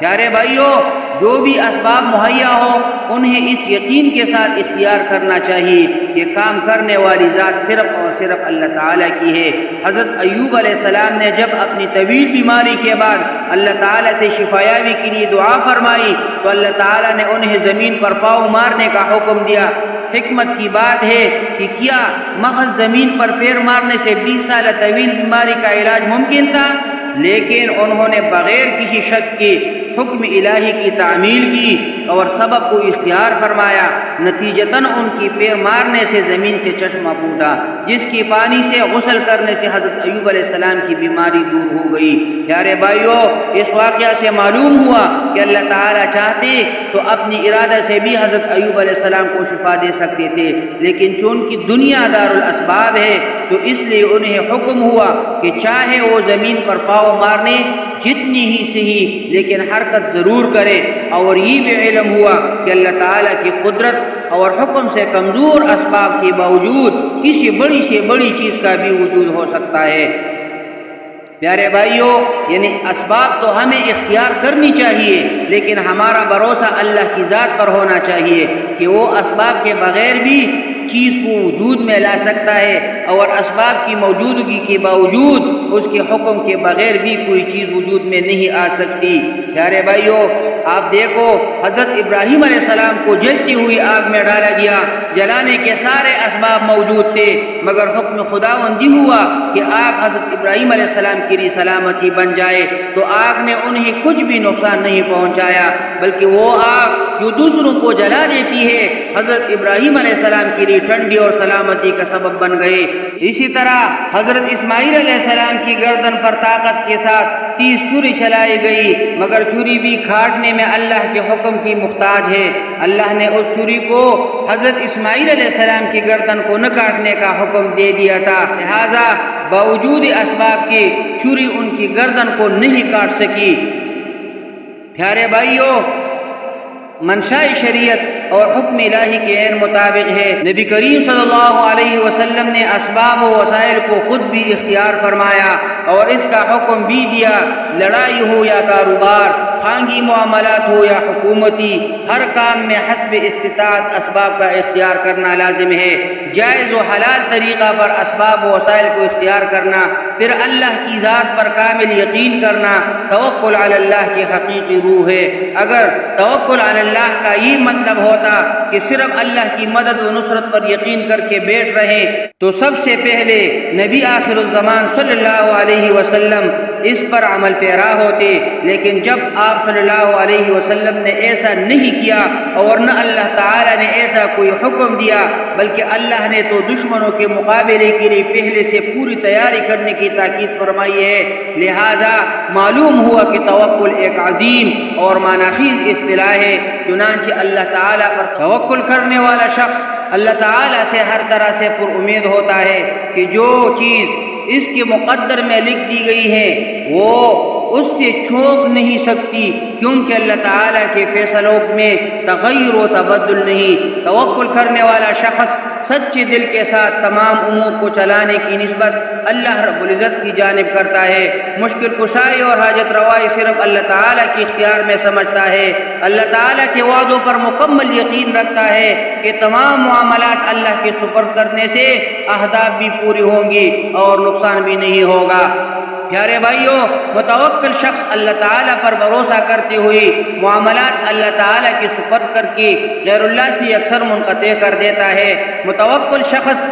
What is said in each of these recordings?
پیارے بھائیوں، جو بھی اسباب مہیا ہو انہیں اس یقین کے ساتھ اختیار کرنا چاہیے کہ کام کرنے والی ذات صرف اور صرف اللہ تعالیٰ کی ہے۔ حضرت ایوب علیہ السلام نے جب اپنی طویل بیماری کے بعد اللہ تعالیٰ سے شفایابی کے لیے دعا فرمائی تو اللہ تعالیٰ نے انہیں زمین پر پاؤں مارنے کا حکم دیا۔ حکمت کی بات ہے کہ کیا محض زمین پر پیر مارنے سے 20 سالہ طویل بیماری کا علاج ممکن تھا؟ لیکن انہوں نے بغیر کسی شک کے حکم الہی کی تعمیل کی اور سبب کو اختیار فرمایا۔ نتیجتاً ان کی پیر مارنے سے زمین سے چشمہ پھوٹا، جس کی پانی سے غسل کرنے سے حضرت ایوب علیہ السلام کی بیماری دور ہو گئی۔ پیارے بھائیوں، اس واقعہ سے معلوم ہوا کہ اللہ تعالیٰ چاہتے تو اپنی ارادہ سے بھی حضرت ایوب علیہ السلام کو شفا دے سکتے تھے، لیکن چونکہ دنیا دار الاسباب ہے تو اس لیے انہیں حکم ہوا کہ چاہے وہ زمین پر پاؤں مارنے جتنی ہی صحیح لیکن حرکت ضرور کرے۔ اور یہ بھی علم ہوا کہ اللہ تعالیٰ کی قدرت اور حکم سے کمزور اسباب کے باوجود کسی بڑی سے بڑی چیز کا بھی وجود ہو سکتا ہے۔ پیارے بھائیوں، یعنی اسباب تو ہمیں اختیار کرنی چاہیے، لیکن ہمارا بھروسہ اللہ کی ذات پر ہونا چاہیے کہ وہ اسباب کے بغیر بھی چیز کو وجود میں لا سکتا ہے، اور اسباب کی موجودگی کے باوجود اس کے حکم کے بغیر بھی کوئی چیز وجود میں نہیں آ سکتی۔ پیارے بھائیوں، آپ دیکھو حضرت ابراہیم علیہ السلام کو جلتی ہوئی آگ میں ڈالا گیا، جلانے کے سارے اسباب موجود تھے، مگر حکم خداوندی ہوا کہ آگ حضرت ابراہیم علیہ السلام کے لیے سلامتی بن جائے، تو آگ نے انہیں کچھ بھی نقصان نہیں پہنچایا، بلکہ وہ آگ جو دوسروں کو جلا دیتی ہے حضرت ابراہیم علیہ السلام کے لیے ٹھنڈی اور سلامتی کا سبب بن گئے۔ اسی طرح حضرت اسماعیل علیہ السلام کی گردن پر طاقت کے ساتھ 30 چھری چلائی گئی، مگر چھری بھی کاٹنے میں اللہ کے حکم کی محتاج ہے۔ اللہ نے اس چھری کو حضرت اسماعیل علیہ السلام کی گردن کو نہ کاٹنے کا حکم دے دیا تھا، لہذا باوجود اسباب کے چھری ان کی گردن کو نہیں کاٹ سکی۔ پیارے بھائیوں، منشاء شریعت اور حکم الہی کے عین مطابق ہے۔ نبی کریم صلی اللہ علیہ وسلم نے اسباب و وسائل کو خود بھی اختیار فرمایا اور اس کا حکم بھی دیا، لڑائی ہو یا کاروبار، خانگی معاملات ہو یا حکومتی، ہر کام میں حسب استطاعت اسباب کا اختیار کرنا لازم ہے۔ جائز و حلال طریقہ پر اسباب و وسائل کو اختیار کرنا، پھر اللہ کی ذات پر کامل یقین کرنا توکل علی اللہ کی حقیقی روح ہے۔ اگر توکل علی اللہ کا یہ مطلب ہوتا کہ صرف اللہ کی مدد و نصرت پر یقین کر کے بیٹھ رہے تو سب سے پہلے نبی آخر الزمان صلی اللہ علیہ وسلم اس پر عمل پیرا ہوتے، لیکن جب آپ صلی اللہ علیہ وسلم نے ایسا نہیں کیا اور نہ اللہ تعالی نے ایسا کوئی حکم دیا، بلکہ اللہ نے تو دشمنوں کے مقابلے کے لیے پہلے سے پوری تیاری کرنے کی تاکید فرمائی ہے، لہذا معلوم ہوا کہ توکل ایک عظیم اور معناخیز اصطلاح ہے۔ چنانچہ اللہ تعالیٰ پر توکل کرنے والا شخص اللہ تعالیٰ سے ہر طرح سے پر امید ہوتا ہے کہ جو چیز اس کے مقدر میں لکھ دی گئی ہے وہ اس سے چھوپ نہیں سکتی، کیونکہ اللہ تعالیٰ کے فیصلوں میں تغیر و تبدل نہیں۔ توکل کرنے والا شخص سچے دل کے ساتھ تمام امور کو چلانے کی نسبت اللہ رب العزت کی جانب کرتا ہے۔ مشکل کشائی اور حاجت روائی صرف اللہ تعالیٰ کے اختیار میں سمجھتا ہے۔ اللہ تعالیٰ کے وعدوں پر مکمل یقین رکھتا ہے کہ تمام معاملات اللہ کے سپرد کرنے سے اہداف بھی پوری ہوں گی اور نقصان بھی نہیں ہوگا۔ پیارے بھائیوں، متوکل شخص اللہ تعالیٰ پر بھروسہ کرتے ہوئے معاملات اللہ تعالیٰ کی سپرد کر کے غیر اللہ سے اکثر منقطع کر دیتا ہے۔ متوکل شخص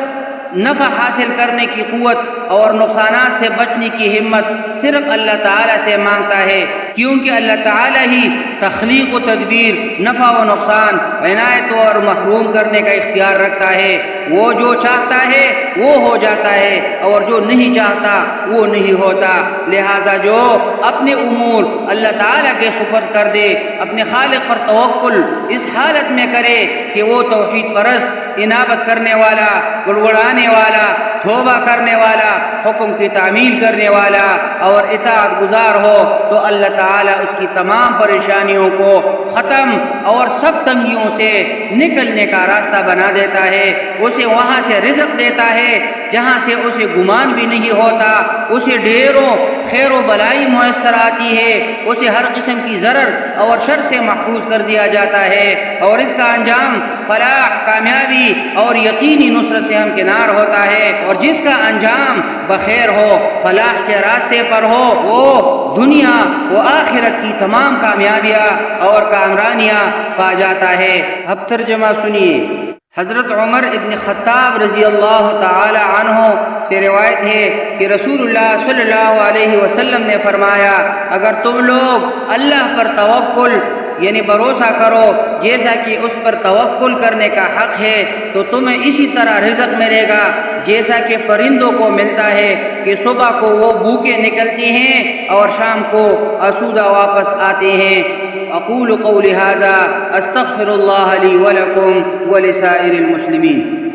نفع حاصل کرنے کی قوت اور نقصانات سے بچنے کی ہمت صرف اللہ تعالیٰ سے مانگتا ہے، کیونکہ اللہ تعالیٰ ہی تخلیق و تدبیر، نفع و نقصان، عنایت اور محروم کرنے کا اختیار رکھتا ہے۔ وہ جو چاہتا ہے وہ ہو جاتا ہے اور جو نہیں چاہتا وہ نہیں ہوتا، لہذا جو اپنے امور اللہ تعالیٰ کے سپرد کر دے، اپنے خالق پر توکل اس حالت میں کرے کہ وہ توحید پرست، انابت کرنے والا، گڑگڑانے والا، توبہ کرنے والا، حکم کی تعمیل کرنے والا اور اطاعت گزار ہو، تو اللہ تعالیٰ اس کی تمام پریشانیوں کو ختم اور سب تنگیوں سے نکلنے کا راستہ بنا دیتا ہے۔ اسے وہاں سے رزق دیتا ہے جہاں سے اسے گمان بھی نہیں ہوتا، اسے ڈھیروں خیر و بلائی میسر آتی ہے، اسے ہر قسم کی ضرر اور شر سے محفوظ کر دیا جاتا ہے، اور اس کا انجام فلاح، کامیابی اور یقینی نصرت سے ہمکنار ہوتا ہے۔ اور جس کا انجام بخیر ہو، فلاح کے راستے پر ہو، وہ دنیا و آخرت کی تمام کامیابیاں اور کامرانیاں پا جاتا ہے۔ اب ترجمہ سنیے۔ حضرت عمر ابن خطاب رضی اللہ تعالی عنہ سے روایت ہے کہ رسول اللہ صلی اللہ علیہ وسلم نے فرمایا، اگر تم لوگ اللہ پر توکل یعنی بھروسہ کرو جیسا کہ اس پر توکل کرنے کا حق ہے، تو تمہیں اسی طرح رزق ملے گا جیسا کہ پرندوں کو ملتا ہے کہ صبح کو وہ بھوکے نکلتے ہیں اور شام کو آسودہ واپس آتے ہیں۔ اقول قولی ھذا استغفر اللہ لی ولکم ولسائر المسلمین۔